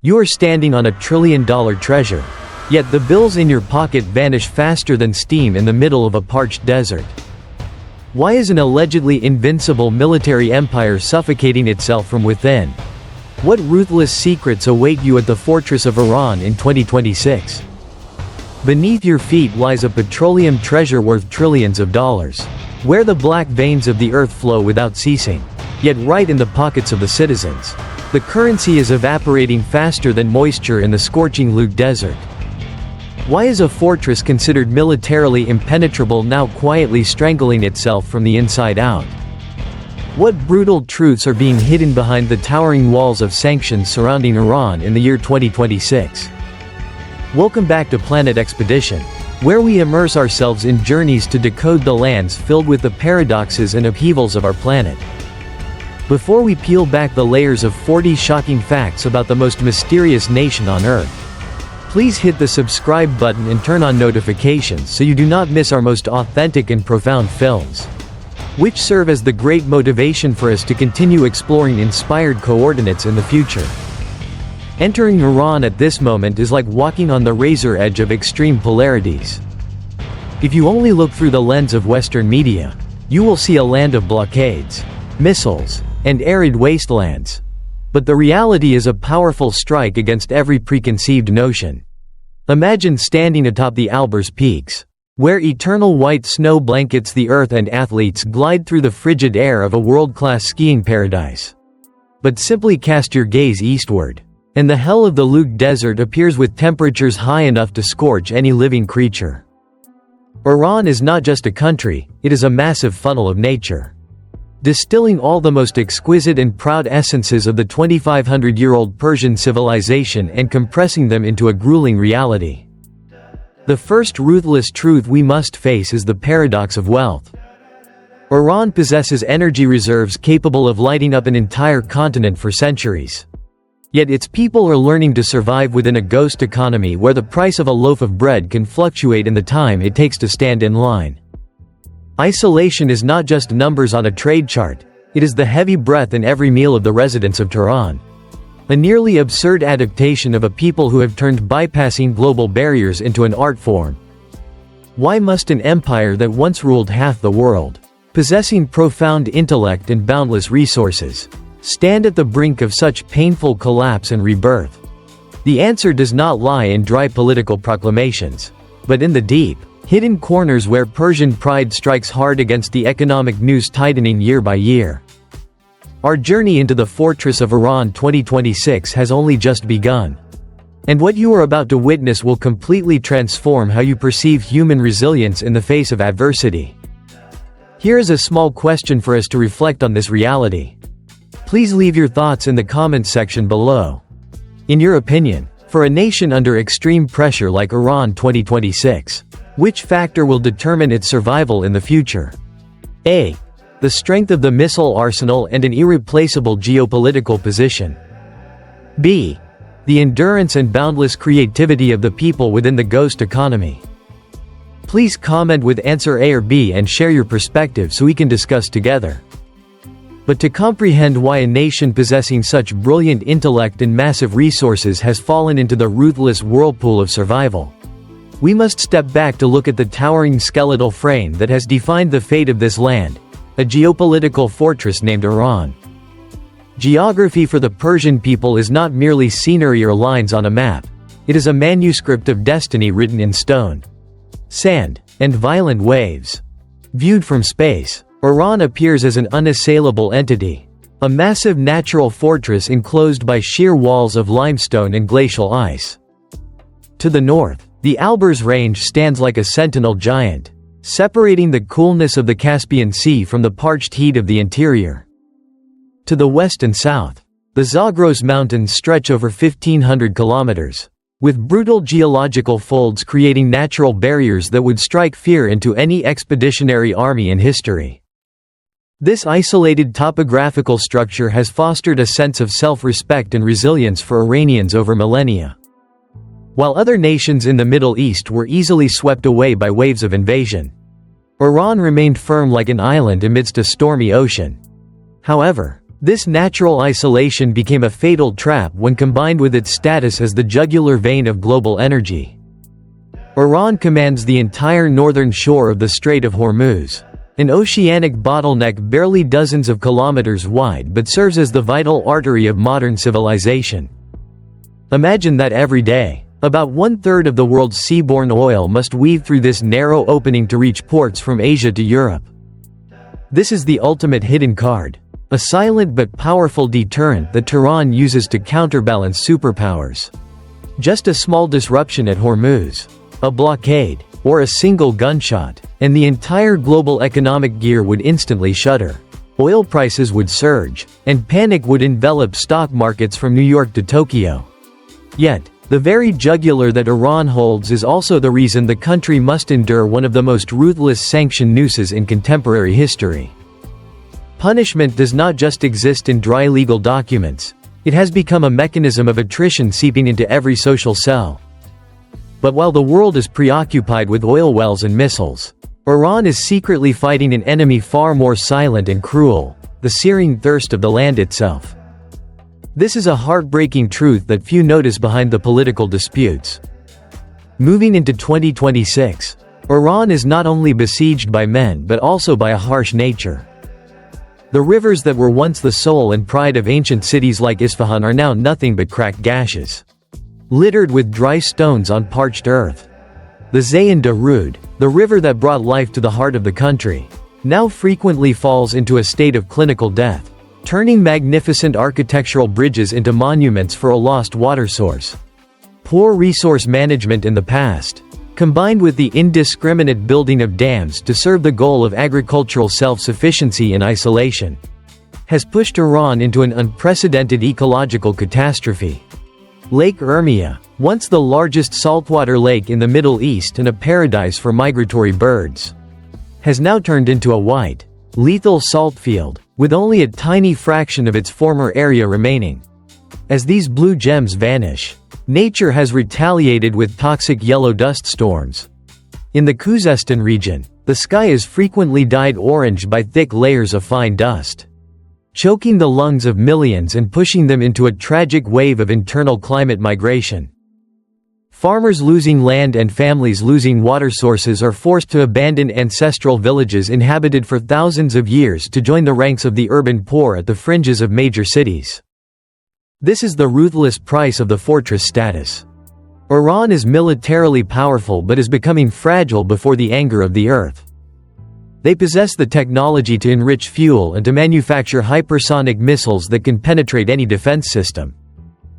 You are standing on a trillion-dollar treasure. Yet the bills in your pocket vanish faster than steam in the middle of a parched desert. Why is an allegedly invincible military empire suffocating itself from within? What ruthless secrets await you at the fortress of Iran in 2026? Beneath your feet lies a petroleum treasure worth trillions of dollars, where the black veins of the earth flow without ceasing, yet right in the pockets of the citizens. The currency is evaporating faster than moisture in the scorching Lut desert. Why is a fortress considered militarily impenetrable now quietly strangling itself from the inside out? What brutal truths are being hidden behind the towering walls of sanctions surrounding Iran in the year 2026? Welcome back to Planet Expedition, where we immerse ourselves in journeys to decode the lands filled with the paradoxes and upheavals of our planet. Before we peel back the layers of 40 shocking facts about the most mysterious nation on Earth, please hit the subscribe button and turn on notifications so you do not miss our most authentic and profound films, which serve as the great motivation for us to continue exploring inspired coordinates in the future. Entering Iran at this moment is like walking on the razor edge of extreme polarities. If you only look through the lens of Western media, you will see a land of blockades, missiles, and arid wastelands. But the reality is a powerful strike against every preconceived notion. Imagine standing atop the Alborz peaks, where eternal white snow blankets the earth and athletes glide through the frigid air of a world-class skiing paradise. But simply cast your gaze eastward, and the hell of the Lut desert appears with temperatures high enough to scorch any living creature. Iran is not just a country, it is a massive funnel of nature, distilling all the most exquisite and proud essences of the 2,500-year-old Persian civilization and compressing them into a grueling reality. The first ruthless truth we must face is the paradox of wealth. Iran possesses energy reserves capable of lighting up an entire continent for centuries. Yet its people are learning to survive within a ghost economy where the price of a loaf of bread can fluctuate in the time it takes to stand in line. Isolation is not just numbers on a trade chart, it is the heavy breath in every meal of the residents of Tehran. A nearly absurd adaptation of a people who have turned bypassing global barriers into an art form. Why must an empire that once ruled half the world, possessing profound intellect and boundless resources, stand at the brink of such painful collapse and rebirth? The answer does not lie in dry political proclamations, but in the deep, hidden corners where Persian pride strikes hard against the economic news tightening year by year. Our journey into the fortress of Iran 2026 has only just begun. And what you are about to witness will completely transform how you perceive human resilience in the face of adversity. Here is a small question for us to reflect on this reality. Please leave your thoughts in the comments section below. In your opinion, for a nation under extreme pressure like Iran 2026, which factor will determine its survival in the future? A. The strength of the missile arsenal and an irreplaceable geopolitical position. B. The endurance and boundless creativity of the people within the ghost economy. Please comment with answer A or B and share your perspective so we can discuss together. But to comprehend why a nation possessing such brilliant intellect and massive resources has fallen into the ruthless whirlpool of survival, we must step back to look at the towering skeletal frame that has defined the fate of this land, a geopolitical fortress named Iran. Geography for the Persian people is not merely scenery or lines on a map, it is a manuscript of destiny written in stone, sand, and violent waves. Viewed from space, Iran appears as an unassailable entity, a massive natural fortress enclosed by sheer walls of limestone and glacial ice. To the north, the Alborz Range stands like a sentinel giant, separating the coolness of the Caspian Sea from the parched heat of the interior. To the west and south, the Zagros Mountains stretch over 1,500 kilometers, with brutal geological folds creating natural barriers that would strike fear into any expeditionary army in history. This isolated topographical structure has fostered a sense of self-respect and resilience for Iranians over millennia. While other nations in the Middle East were easily swept away by waves of invasion, Iran remained firm like an island amidst a stormy ocean. However, This natural isolation became a fatal trap when combined with its status as the jugular vein of global energy. Iran commands the entire northern shore of the Strait of Hormuz, an oceanic bottleneck barely dozens of kilometers wide but serves as the vital artery of modern civilization. Imagine that every day, about one-third of the world's seaborne oil must weave through this narrow opening to reach ports from Asia to Europe. This is the ultimate hidden card, a silent but powerful deterrent that Tehran uses to counterbalance superpowers. Just a small disruption at Hormuz, a blockade, or a single gunshot, and the entire global economic gear would instantly shudder. Oil prices would surge, and panic would envelop stock markets from New York to Tokyo. Yet, the very jugular that Iran holds is also the reason the country must endure one of the most ruthless sanction nooses in contemporary history. Punishment does not just exist in dry legal documents, it has become a mechanism of attrition seeping into every social cell. But while the world is preoccupied with oil wells and missiles, Iran is secretly fighting an enemy far more silent and cruel, the searing thirst of the land itself. This is a heartbreaking truth that few notice behind the political disputes. Moving into 2026, Iran is not only besieged by men but also by a harsh nature. The rivers that were once the soul and pride of ancient cities like Isfahan are now nothing but cracked gashes, littered with dry stones on parched earth. The Zayan Darud, the river that brought life to the heart of the country, now frequently falls into a state of clinical death, turning magnificent architectural bridges into monuments for a lost water source. Poor resource management in the past, combined with the indiscriminate building of dams to serve the goal of agricultural self-sufficiency in isolation, has pushed Iran into an unprecedented ecological catastrophe. Lake Urmia, once the largest saltwater lake in the Middle East and a paradise for migratory birds, has now turned into a white, lethal salt field, with only a tiny fraction of its former area remaining. As these blue gems vanish, nature has retaliated with toxic yellow dust storms. In the Khuzestan region, the sky is frequently dyed orange by thick layers of fine dust, choking the lungs of millions and pushing them into a tragic wave of internal climate migration. Farmers losing land and families losing water sources are forced to abandon ancestral villages inhabited for thousands of years to join the ranks of the urban poor at the fringes of major cities. This is the ruthless price of the fortress status. Iran is militarily powerful but is becoming fragile before the anger of the earth. They possess the technology to enrich fuel and to manufacture hypersonic missiles that can penetrate any defense system.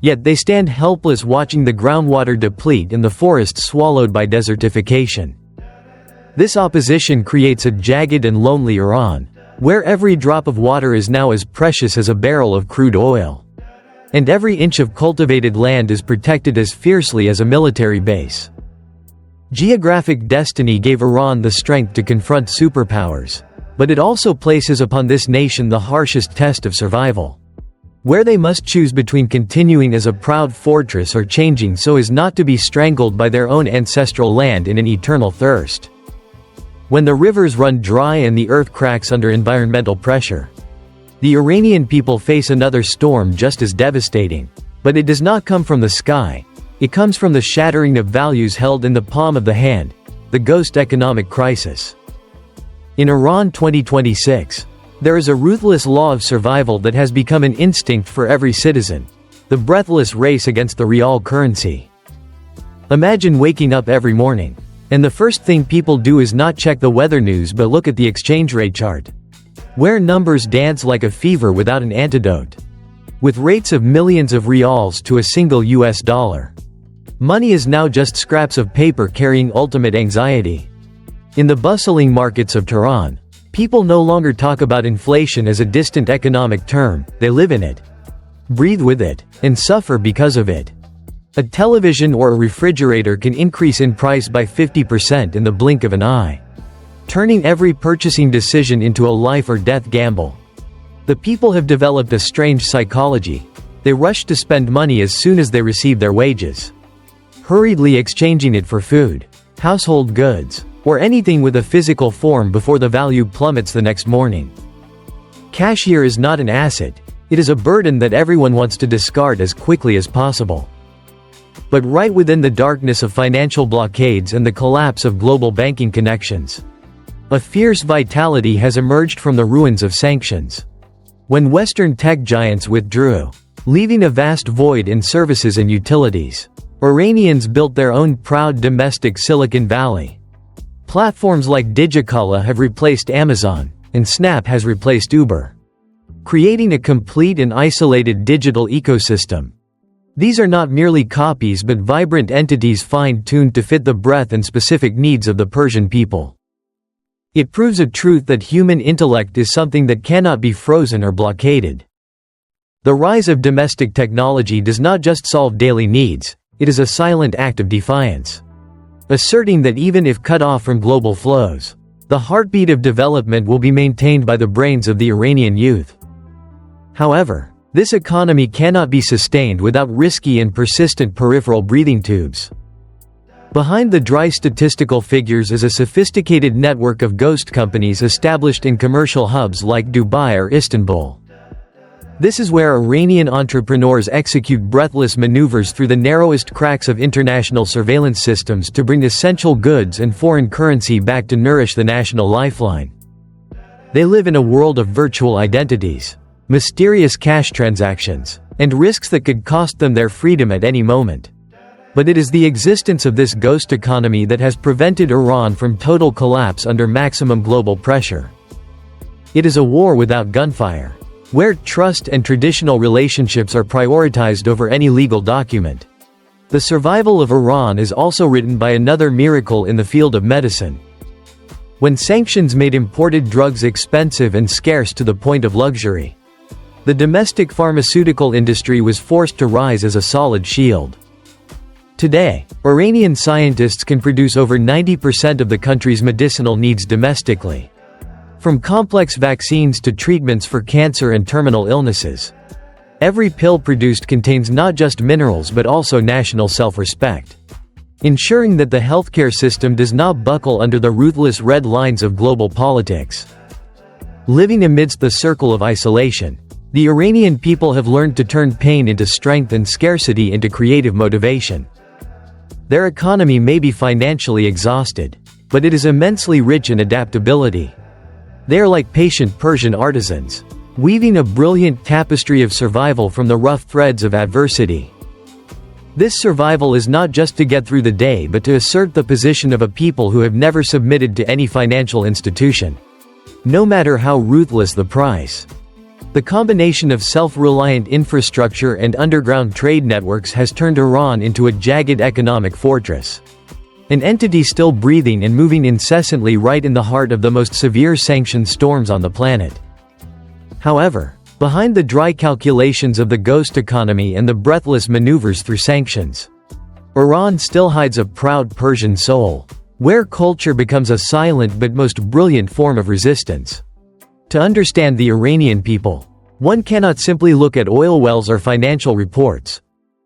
Yet they stand helpless watching the groundwater deplete and the forests swallowed by desertification. This opposition creates a jagged and lonely Iran, where every drop of water is now as precious as a barrel of crude oil, and every inch of cultivated land is protected as fiercely as a military base. Geographic destiny gave Iran the strength to confront superpowers, but it also places upon this nation the harshest test of survival, where they must choose between continuing as a proud fortress or changing so as not to be strangled by their own ancestral land in an eternal thirst. When the rivers run dry and the earth cracks under environmental pressure, the Iranian people face another storm just as devastating, but it does not come from the sky, it comes from the shattering of values held in the palm of the hand, the ghost economic crisis. In Iran 2026, there is a ruthless law of survival that has become an instinct for every citizen, the breathless race against the real currency. Imagine waking up every morning, and the first thing people do is not check the weather news but look at the exchange rate chart, where numbers dance like a fever without an antidote. With rates of millions of rials to a single US dollar, money is now just scraps of paper carrying ultimate anxiety. In the bustling markets of Tehran, people no longer talk about inflation as a distant economic term, they live in it, breathe with it, and suffer because of it. A television or a refrigerator can increase in price by 50% in the blink of an eye, turning every purchasing decision into a life or death gamble. The people have developed a strange psychology. They rush to spend money as soon as they receive their wages, hurriedly exchanging it for food, household goods, or anything with a physical form before the value plummets the next morning. Cash here is not an asset, It is a burden that everyone wants to discard as quickly as possible. But right within the darkness of financial blockades and the collapse of global banking connections, a fierce vitality has emerged from the ruins of sanctions. When Western tech giants withdrew, leaving a vast void in services and utilities, Iranians built their own proud domestic Silicon Valley. Platforms like Digicala have replaced Amazon, and Snap has replaced Uber, creating a complete and isolated digital ecosystem. These are not merely copies but vibrant entities fine-tuned to fit the breadth and specific needs of the Persian people. It proves a truth that human intellect is something that cannot be frozen or blockaded. The rise of domestic technology does not just solve daily needs, it is a silent act of defiance, asserting that even if cut off from global flows, the heartbeat of development will be maintained by the brains of the Iranian youth. However, this economy cannot be sustained without risky and persistent peripheral breathing tubes. Behind the dry statistical figures is a sophisticated network of ghost companies established in commercial hubs like Dubai or Istanbul. This is where Iranian entrepreneurs execute breathless maneuvers through the narrowest cracks of international surveillance systems to bring essential goods and foreign currency back to nourish the national lifeline. They live in a world of virtual identities, mysterious cash transactions, and risks that could cost them their freedom at any moment. But it is the existence of this ghost economy that has prevented Iran from total collapse under maximum global pressure. It is a war without gunfire, where trust and traditional relationships are prioritized over any legal document. The survival of Iran is also written by another miracle in the field of medicine. When sanctions made imported drugs expensive and scarce to the point of luxury, the domestic pharmaceutical industry was forced to rise as a solid shield. Today, Iranian scientists can produce over 90% of the country's medicinal needs domestically. From complex vaccines to treatments for cancer and terminal illnesses, every pill produced contains not just minerals but also national self-respect, ensuring that the healthcare system does not buckle under the ruthless red lines of global politics. Living amidst the circle of isolation, the Iranian people have learned to turn pain into strength and scarcity into creative motivation. Their economy may be financially exhausted, but it is immensely rich in adaptability. They are like patient Persian artisans, weaving a brilliant tapestry of survival from the rough threads of adversity. This survival is not just to get through the day but to assert the position of a people who have never submitted to any financial institution, no matter how ruthless the price. The combination of self-reliant infrastructure and underground trade networks has turned Iran into a jagged economic fortress, an entity still breathing and moving incessantly right in the heart of the most severe sanction storms on the planet. However, behind the dry calculations of the ghost economy and the breathless maneuvers through sanctions, Iran still hides a proud Persian soul, where culture becomes a silent but most brilliant form of resistance. To understand the Iranian people, one cannot simply look at oil wells or financial reports.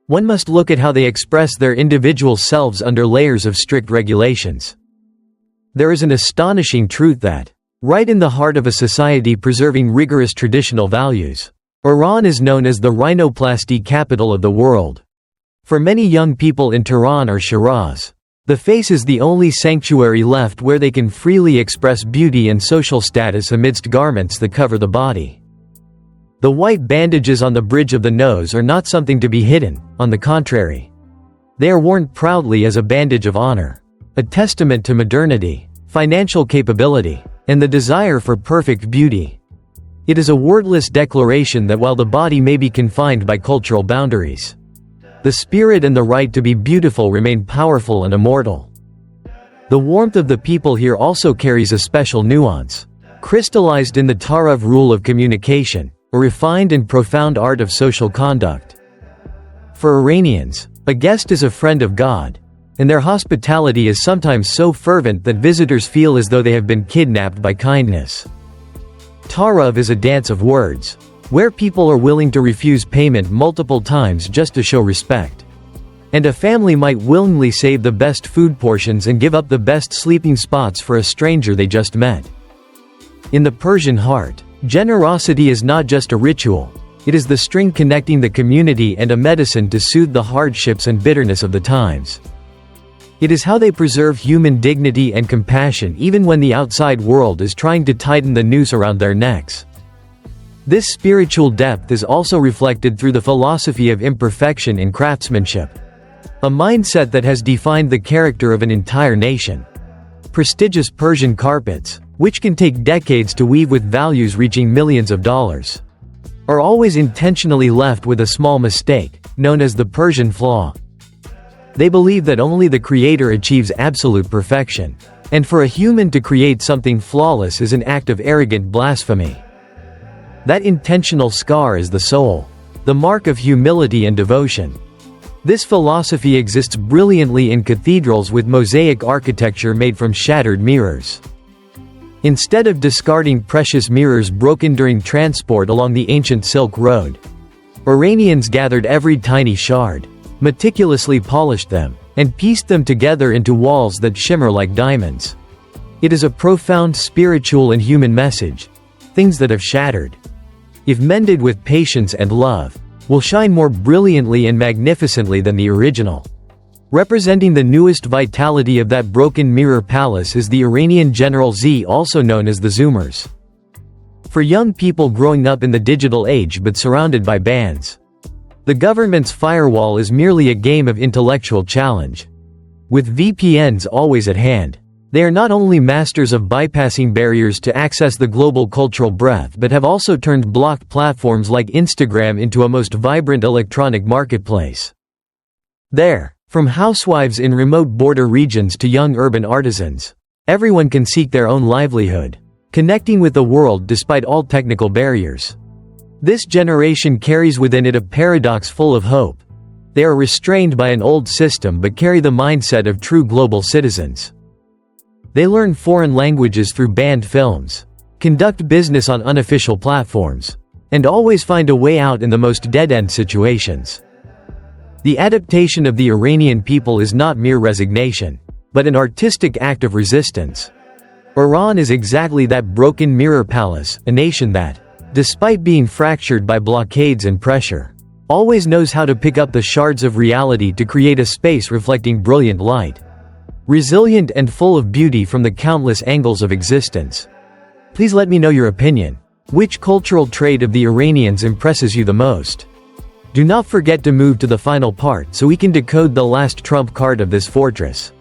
One must look at how they express their individual selves under layers of strict regulations. There is an astonishing truth that, right in the heart of a society preserving rigorous traditional values, Iran is known as the rhinoplasty capital of the world. For many young people in Tehran or Shiraz, the face is the only sanctuary left where they can freely express beauty and social status amidst garments that cover the body. The white bandages on the bridge of the nose are not something to be hidden, on the contrary. They are worn proudly as a bandage of honor, a testament to modernity, financial capability, and the desire for perfect beauty. It is a wordless declaration that while the body may be confined by cultural boundaries, the spirit and the right to be beautiful remain powerful and immortal. The warmth of the people here also carries a special nuance, crystallized in the trove rule of communication, a refined and profound art of social conduct. For Iranians, a guest is a friend of God, and their hospitality is sometimes so fervent that visitors feel as though they have been kidnapped by kindness. Trove is a dance of words, where people are willing to refuse payment multiple times just to show respect. And a family might willingly save the best food portions and give up the best sleeping spots for a stranger they just met. In the Persian heart, generosity is not just a ritual, It is the string connecting the community and a medicine to soothe the hardships and bitterness of the times. It is how they preserve human dignity and compassion even when the outside world is trying to tighten the noose around their necks. This spiritual depth is also reflected through the philosophy of imperfection in craftsmanship, a mindset that has defined the character of an entire nation. Prestigious Persian carpets, which can take decades to weave with values reaching millions of dollars, are always intentionally left with a small mistake, known as the Persian flaw. They believe that only the creator achieves absolute perfection, and for a human to create something flawless is an act of arrogant blasphemy. That intentional scar is the soul, the mark of humility and devotion. This philosophy exists brilliantly in cathedrals with mosaic architecture made from shattered mirrors. Instead of discarding precious mirrors broken during transport along the ancient Silk Road, Iranians gathered every tiny shard, meticulously polished them, and pieced them together into walls that shimmer like diamonds. It is a profound spiritual and human message. Things that have shattered, if mended with patience and love, will shine more brilliantly and magnificently than the original. Representing the newest vitality of that broken mirror palace is the Iranian General Z, also known as the Zoomers. For young people growing up in the digital age but surrounded by bans, the government's firewall is merely a game of intellectual challenge. With VPNs always at hand, they are not only masters of bypassing barriers to access the global cultural breadth but have also turned blocked platforms like Instagram into a most vibrant electronic marketplace. There, from housewives in remote border regions to young urban artisans, everyone can seek their own livelihood, connecting with the world despite all technical barriers. This generation carries within it a paradox full of hope. They are restrained by an old system but carry the mindset of true global citizens. They learn foreign languages through banned films, conduct business on unofficial platforms, and always find a way out in the most dead-end situations. The adaptation of the Iranian people is not mere resignation, but an artistic act of resistance. Iran is exactly that broken mirror palace, a nation that, despite being fractured by blockades and pressure, always knows how to pick up the shards of reality to create a space reflecting brilliant light. Resilient and full of beauty from the countless angles of existence. Please let me know your opinion. Which cultural trait of the Iranians impresses you the most? Do not forget to move to the final part so we can decode the last trump card of this fortress.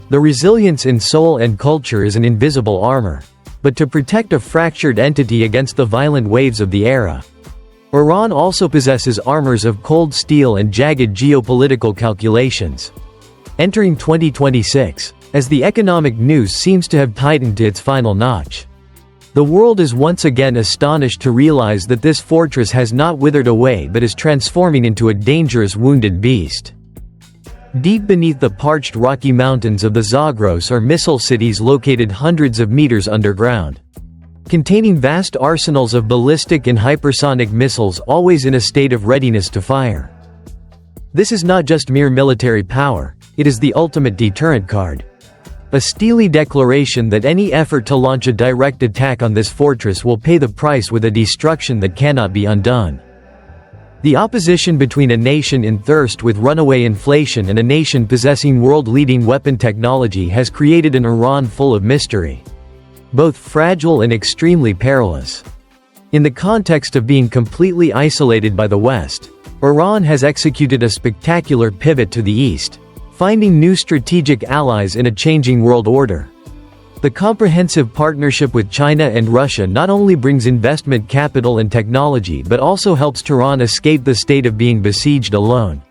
The resilience in soul and culture is an invisible armor, but to protect a fractured entity against the violent waves of the era. Iran also possesses armors of cold steel and jagged geopolitical calculations. Entering 2026, as the economic noose seems to have tightened to its final notch, the world is once again astonished to realize that this fortress has not withered away but is transforming into a dangerous wounded beast. Deep beneath the parched rocky mountains of the Zagros are missile cities located hundreds of meters underground, containing vast arsenals of ballistic and hypersonic missiles always in a state of readiness to fire. This is not just mere military power, it is the ultimate deterrent card. A steely declaration that any effort to launch a direct attack on this fortress will pay the price with a destruction that cannot be undone. The opposition between a nation in thirst with runaway inflation and a nation possessing world-leading weapon technology has created an Iran full of mystery, both fragile and extremely perilous. In the context of being completely isolated by the West, Iran has executed a spectacular pivot to the east, finding new strategic allies in a changing world order. The comprehensive partnership with China and Russia not only brings investment capital and technology but also helps Tehran escape the state of being besieged alone.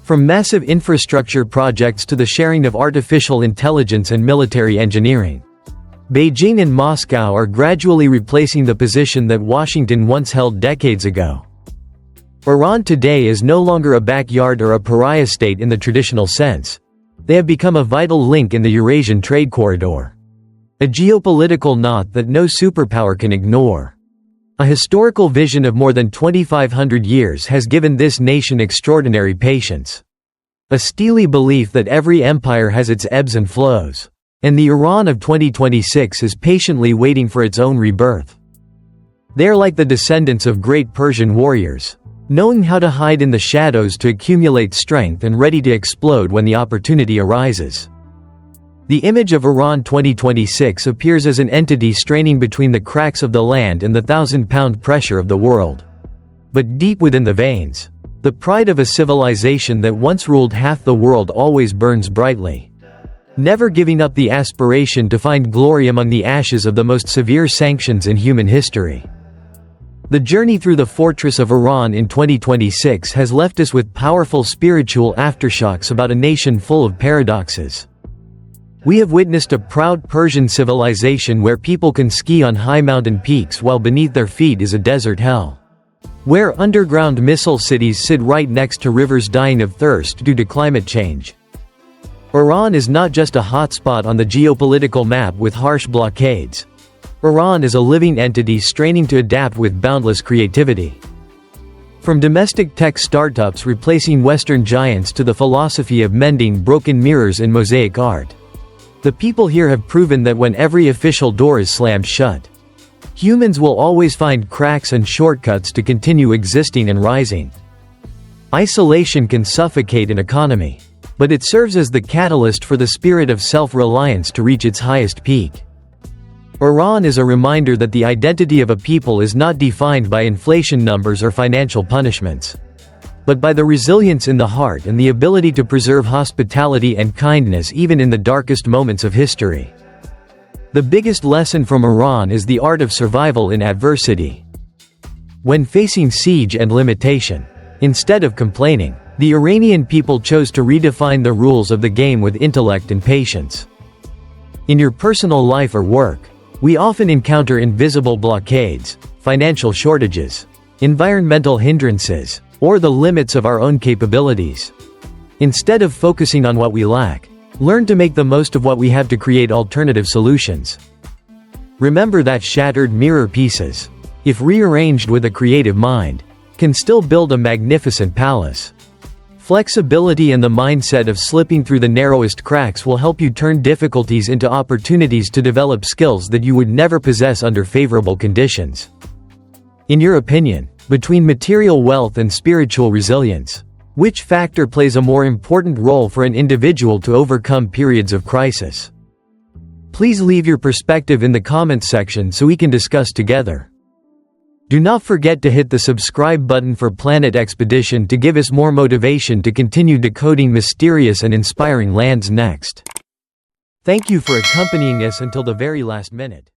From massive infrastructure projects to the sharing of artificial intelligence and military engineering, Beijing and Moscow are gradually replacing the position that Washington once held decades ago. Iran today is no longer a backyard or a pariah state in the traditional sense. They have become a vital link in the Eurasian trade corridor. A geopolitical knot that no superpower can ignore. A historical vision of more than 2,500 years has given this nation extraordinary patience. A steely belief that every empire has its ebbs and flows, and the Iran of 2026 is patiently waiting for its own rebirth. They are like the descendants of great Persian warriors, knowing how to hide in the shadows to accumulate strength and ready to explode when the opportunity arises. The image of Iran 2026 appears as an entity straining between the cracks of the land and the 1,000-pound pressure of the world. But deep within the veins, the pride of a civilization that once ruled half the world always burns brightly, never giving up the aspiration to find glory among the ashes of the most severe sanctions in human history. The journey through the fortress of Iran in 2026 has left us with powerful spiritual aftershocks about a nation full of paradoxes. We have witnessed a proud Persian civilization where people can ski on high mountain peaks while beneath their feet is a desert hell, where underground missile cities sit right next to rivers dying of thirst due to climate change. Iran is not just a hotspot on the geopolitical map with harsh blockades. Iran is a living entity straining to adapt with boundless creativity. From domestic tech startups replacing Western giants to the philosophy of mending broken mirrors in mosaic art, the people here have proven that when every official door is slammed shut, humans will always find cracks and shortcuts to continue existing and rising. Isolation can suffocate an economy, but it serves as the catalyst for the spirit of self-reliance to reach its highest peak. Iran is a reminder that the identity of a people is not defined by inflation numbers or financial punishments, but by the resilience in the heart and the ability to preserve hospitality and kindness even in the darkest moments of history. The biggest lesson from Iran is the art of survival in adversity. When facing siege and limitation, instead of complaining, the Iranian people chose to redefine the rules of the game with intellect and patience. In your personal life or work, we often encounter invisible blockades, financial shortages, environmental hindrances, or the limits of our own capabilities. Instead of focusing on what we lack, learn to make the most of what we have to create alternative solutions. Remember that shattered mirror pieces, if rearranged with a creative mind, can still build a magnificent palace. Flexibility and the mindset of slipping through the narrowest cracks will help you turn difficulties into opportunities to develop skills that you would never possess under favorable conditions. In your opinion, between material wealth and spiritual resilience, which factor plays a more important role for an individual to overcome periods of crisis? Please leave your perspective in the comments section so we can discuss together. Do not forget to hit the subscribe button for Planet Expedition to give us more motivation to continue decoding mysterious and inspiring lands next. Thank you for accompanying us until the very last minute.